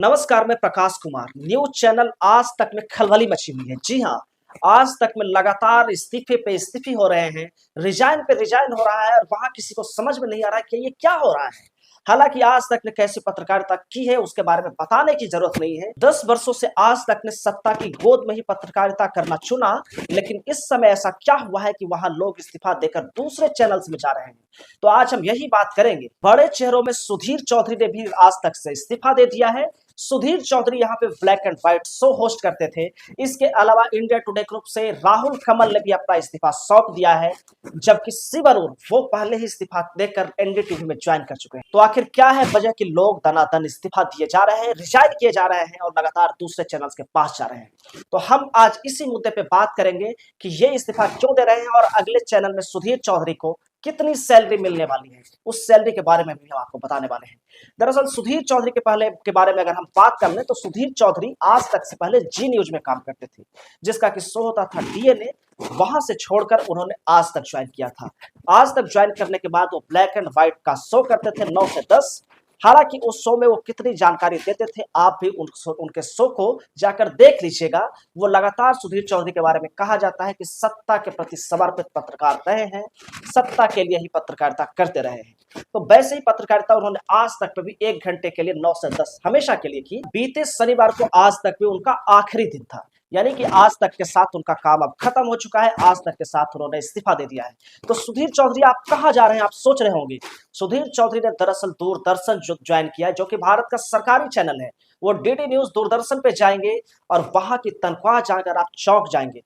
नमस्कार, मैं Prakash Kumar. News channel आज तक में खलबली मची हुई है। जी हाँ, आज तक में लगातार इस्तीफे पे इस्तीफे हो रहे हैं, रिजाइन पे रिजाइन हो रहा है और वहां किसी को समझ में नहीं आ रहा है कि ये क्या हो रहा है। हालांकि आज तक ने कैसी पत्रकारिता की है उसके बारे में बताने की जरूरत नहीं है। 10 वर्षों से आज तक ने सत्ता की गोद में ही पत्रकारिता करना चुना, लेकिन इस समय ऐसा क्या हुआ है कि वहां लोग इस्तीफा देकर दूसरे चैनल्स में जा रहे हैं। तो आज हम यही बात करेंगे। बड़े चेहरों में सुधीर चौधरी ने भी आज तक से इस्तीफा दे दिया है। सुधीर चौधरी यहाँ पे black and white show host करते थे। इसके अलावा इंडिया टुडे ग्रुप से राहुल कमल ने भी अपना इस्तीफा सौंप दिया है, जबकि शिवरूर वो पहले ही इस्तीफा देकर एनडीटीवी में ज्वाइन कर चुके हैं। तो आखिर क्या है वजह कि लोग दनादन इस्तीफा दिए जा रहे हैं, रिजाइन किए जा रहे हैं और लगातार दूसरे चैनल्स के पास जा रहे हैं। तो हम आज इसी मुद्दे पे बात करेंगे कि ये इस्तीफा क्यों दे रहे हैं और अगले चैनल में सुधीर चौधरी को कितनी सैलरी मिलने वाली है, उस सैलरी के बारे में भी हम आपको बताने वाले हैं। दरअसल सुधीर चौधरी के बारे में अगर हम बात कर लें तो सुधीर चौधरी आज तक से पहले जी न्यूज में काम करते थे, जिसका कि शो होता था डीएनए। वहां से छोड़कर उन्होंने आज तक ज्वाइन किया था। आज तक ज्वाइन करने के बाद वो ब्लैक एंड व्हाइट का शो करते थे 9 से 10। हालांकि उस शो में वो कितनी जानकारी देते थे आप भी उनके शो को जाकर देख लीजिएगा। वो लगातार सुधीर चौधरी के बारे में कहा जाता है कि सत्ता के प्रति समर्पित पत्रकार रहे हैं, सत्ता के लिए ही पत्रकारिता करते रहे हैं। तो वैसे ही पत्रकारिता उन्होंने आज तक पे भी 1 घंटे के लिए 9 से 10 हमेशा के लिए की। बीते शनिवार को आज तक भी उनका आखिरी दिन था, यानी कि आज तक के साथ उनका काम अब खत्म हो चुका है। आज तक के साथ उन्होंने इस्तीफा दे दिया है। तो सुधीर चौधरी आप कहां जा रहे हैं, आप सोच रहे होंगे। सुधीर चौधरी ने दरअसल दूरदर्शन ज्वाइन किया है, जो कि भारत का सरकारी चैनल है। वो डीडी न्यूज दूरदर्शन पे जाएंगे और वहां की तनख्वाह जाकर आप चौंक जाएंगे।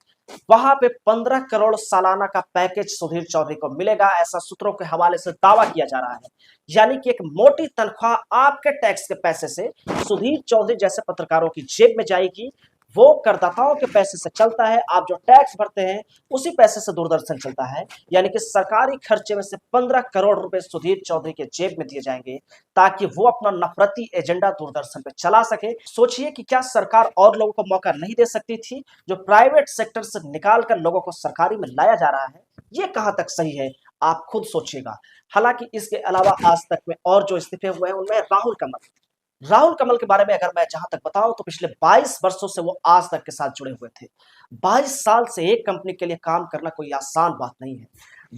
वहां पे 15 करोड़ सालाना का पैकेज सुधीर चौधरी को मिलेगा, ऐसा सूत्रों के हवाले से दावा किया जा रहा है। यानी कि एक मोटी तनख्वाह आपके टैक्स के पैसे से सुधीर चौधरी जैसे पत्रकारों की जेब में जाएगी। वो करदाताओं के पैसे से चलता है, आप जो टैक्स भरते हैं उसी पैसे से दूरदर्शन चलता है। यानी कि सरकारी खर्चे में से 15 करोड़ रुपए सुधीर चौधरी के जेब में दिए जाएंगे, ताकि वो अपना नफरती एजेंडा दूरदर्शन पे चला सके। सोचिए कि क्या सरकार और लोगों को मौका नहीं दे सकती थी। जो प्राइवेट सेक्टर से निकाल कर लोगों को सरकारी में लाया जा रहा है, ये कहां तक सही है, आप खुद सोचिएगा। हालांकि इसके अलावा आज तक में और जो इस्तीफे हुए हैं उनमें राहुल कमल के बारे में अगर मैं जहां तक बताऊं तो पिछले 22 वर्षों से वो आज तक के साथ जुड़े हुए थे। 22 साल से एक कंपनी के लिए काम करना कोई आसान बात नहीं है।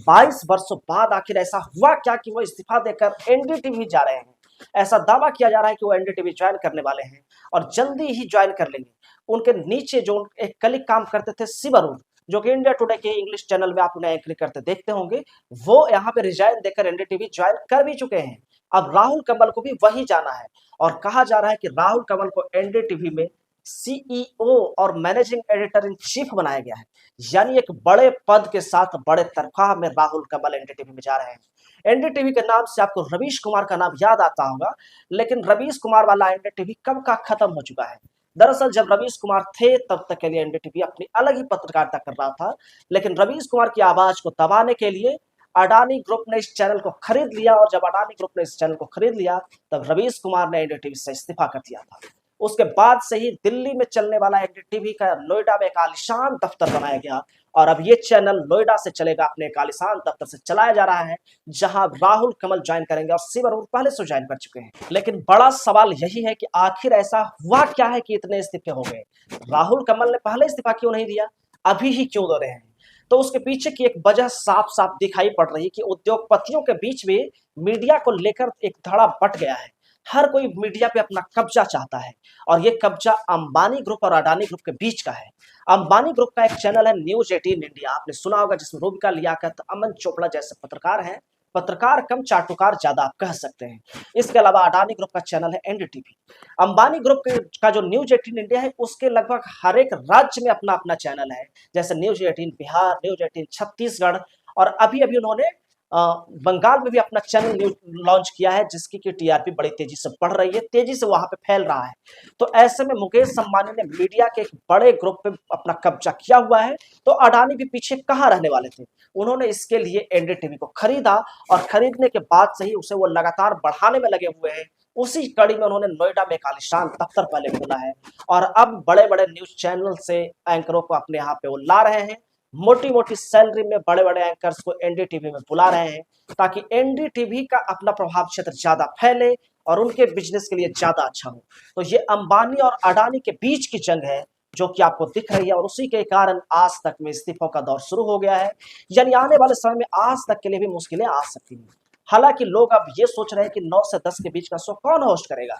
22 वर्षों बाद आखिर ऐसा हुआ क्या कि वो इस्तीफा देकर एनडीटीवी जा रहे हैं। ऐसा दावा किया जा रहा है कि वो एनडीटीवी ज्वाइन करने वाले हैं और जल्दी ही ज्वाइन कर लेंगे। उनके नीचे जो एक कलीग काम करते थे शिवरूर, जो कि इंडिया टुडे के इंग्लिश चैनल में आप उन्हें एंकरिंग करते देखते होंगे, वो यहाँ पे रिजाइन देकर एनडीटीवी ज्वाइन कर भी चुके हैं। अब राहुल कमल को भी वही जाना है और कहा जा रहा है कि राहुल कमल को एनडीटीवी में सीईओ और मैनेजिंग एडिटर इन चीफ बनाया गया है। यानी एक बड़े पद के साथ बड़े तनख्वाह में राहुल कमल एनडीटीवी में जा रहे हैं। एनडीटीवी के नाम से आपको रवीश कुमार का नाम याद आता होगा, लेकिन रवीश कुमार वाला एनडीटीवी कब का खत्म हो चुका है। दरअसल जब रवीश कुमार थे तब तक के लिए एनडीटीवी अपनी अलग ही पत्रकारिता कर रहा था, लेकिन रवीश कुमार की आवाज को दबाने के लिए अडानी ग्रुप ने इस चैनल को खरीद लिया और जब अडानी ग्रुप ने इस चैनल को खरीद लिया तब रवीश कुमार ने एनडीटीवी से इस्तीफा कर दिया था। उसके बाद से ही दिल्ली में चलने वाला एनडीटीवी का नोएडा में एक आलिशान दफ्तर बनाया गया और अब ये चैनल नोएडा से चलेगा, अपने एक आलिशान दफ्तर से चलाया जा रहा है, जहां राहुल कमल ज्वाइन करेंगे और शिवरूर पहले से ज्वाइन कर चुके हैं। लेकिन बड़ा सवाल यही है कि आखिर ऐसा हुआ क्या है कि इतने इस्तीफे हो गए। राहुल कमल ने पहले इस्तीफा क्यों नहीं दिया, अभी ही क्यों दे रहे हैं। तो उसके पीछे की एक वजह साफ साफ दिखाई पड़ रही है कि उद्योगपतियों के बीच में मीडिया को लेकर एक धड़ा बट गया है। हर कोई मीडिया पे अपना कब्जा चाहता है और ये कब्जा अंबानी ग्रुप और अडानी ग्रुप के बीच का है। अंबानी ग्रुप का एक चैनल है न्यूज 18 इंडिया, आपने सुना होगा, जिसमें रूबिका लियाकत, अमन चोपड़ा जैसे पत्रकार हैं। पत्रकार कम चाटुकार ज्यादा आप कह सकते हैं। इसके अलावा अडानी ग्रुप का चैनल है एनडीटीवी। अंबानी ग्रुप का जो न्यूज 18 इंडिया है उसके लगभग हर एक राज्य में अपना अपना चैनल है, जैसे न्यूज 18 बिहार, न्यूज 18 छत्तीसगढ़ और अभी अभी उन्होंने बंगाल में भी अपना चैनल लॉन्च किया है, जिसकी की टीआरपी बड़ी तेजी से बढ़ रही है, तेजी से वहां पे फैल रहा है। तो ऐसे में मुकेश अंबानी ने मीडिया के एक बड़े ग्रुप पे अपना कब्जा किया हुआ है, तो अडानी भी पीछे कहाँ रहने वाले थे। उन्होंने इसके लिए एनडीटीवी को खरीदा और खरीदने के बाद से ही उसे वो लगातार बढ़ाने में लगे हुए हैं। उसी कड़ी में उन्होंने नोएडा में एक आलिशान दफ्तर पहले खोला है और अब बड़े बड़े न्यूज चैनल से एंकरों को अपने यहाँ पे वो ला रहे हैं। मोटी मोटी सैलरी में बड़े बड़े एंकर्स को एनडीटीवी में बुला रहे हैं, ताकि एनडीटीवी का अपना प्रभाव क्षेत्र ज्यादा फैले और उनके बिजनेस के लिए ज्यादा अच्छा हो। तो ये अंबानी और अडानी के बीच की जंग है जो कि आपको दिख रही है, और उसी के कारण आज तक में इस्तीफों का दौर शुरू हो गया है। यानी आने वाले समय में आज तक के लिए भी मुश्किलें आ सकती हैं। हालांकि लोग अब ये सोच रहे हैं कि 9 से 10 के बीच का शो कौन होस्ट करेगा।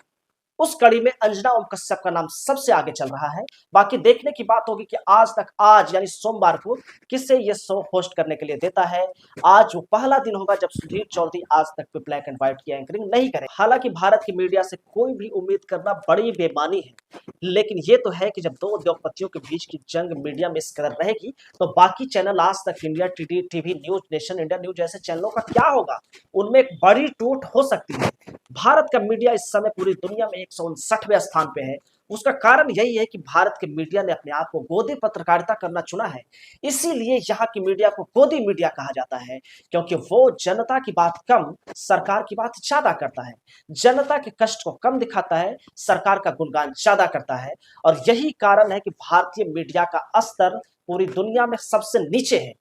उस कड़ी में अंजना ओम कश्यप का नाम सबसे आगे चल रहा है। बाकी देखने की बात होगी कि आज यानी सोमवार को किसे ये शो होस्ट करने के लिए देता है। आज वो पहला दिन होगा जब सुधीर चौधरी आज तक कोई ब्लैक एंड व्हाइट की एंकरिंग नहीं करे। हालांकि भारत की मीडिया से कोई भी उम्मीद करना बड़ी बेमानी है, लेकिन ये तो है कि जब दो उद्योगपतियों के बीच की जंग मीडिया में इस कदर रहेगी तो बाकी चैनल आज तक India TV news, nation India news जैसे चैनलों का क्या होगा। उनमें एक बड़ी टूट हो सकती है। भारत का मीडिया इस समय पूरी दुनिया में 159वें स्थान पे है। उसका कारण यही है कि भारत के मीडिया ने अपने आप को गोदी पत्रकारिता करना चुना है। इसीलिए यहाँ की मीडिया को गोदी मीडिया कहा जाता है, क्योंकि वो जनता की बात कम, सरकार की बात ज्यादा करता है। जनता के कष्ट को कम दिखाता है, सरकार का गुणगान ज्यादा करता है। और यही कारण है कि भारतीय मीडिया का स्तर पूरी दुनिया में सबसे नीचे है।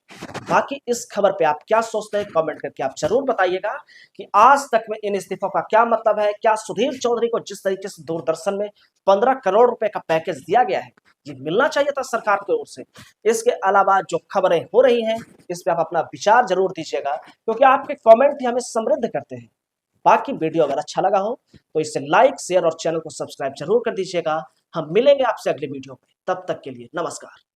बाकी इस खबर पे आप क्या सोचते हैं, कमेंट करके आप जरूर बताइएगा कि आज तक में इन इस्तीफों का क्या मतलब है। क्या सुधीर चौधरी को जिस तरीके से दूरदर्शन में 15 करोड़ रुपए का पैकेज दिया गया है, ये मिलना चाहिए था सरकार की ओर से। इसके अलावा जो खबरें हो रही हैं, इस पे आप अपना विचार जरूर दीजिएगा, क्योंकि आपके कमेंट ही हमें समृद्ध करते हैं। बाकी वीडियो अगर अच्छा लगा हो तो इसे लाइक, शेयर और चैनल को सब्सक्राइब जरूर कर दीजिएगा। हम मिलेंगे आपसे अगले वीडियो में, तब तक के लिए नमस्कार।